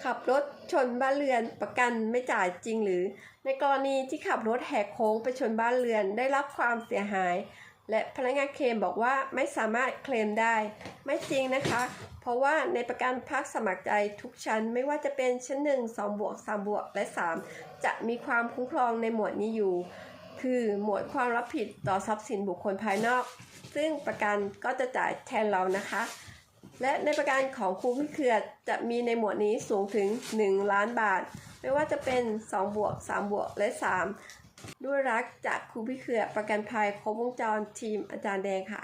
ขับรถชนบ้านเรือนประกันไม่จ่ายจริงหรือในกรณีที่ขับรถแหกโค้งไปชนบ้านเรือนได้รับความเสียหายและพนักงานเคลมบอกว่าไม่สามารถเคลมได้ไม่จริงนะคะเพราะว่าในประกันภาคสมัครใจทุกชั้นไม่ว่าจะเป็นชั้น1 2บวก3บวกและ3จะมีความคุ้มครองในหมวดนี้อยู่คือหมวดความรับผิดต่อทรัพย์สินบุคคลภายนอกซึ่งประกันก็จะจ่ายแทนเรานะคะและในประกันของครูพี่เครือจะมีในหมวดนี้สูงถึง1 ล้านบาทไม่ว่าจะเป็น2บวก3บวกและ3ด้วยรักจากครูพี่เครือประกันภัยครบวงจรทีมอาจารย์แดงค่ะ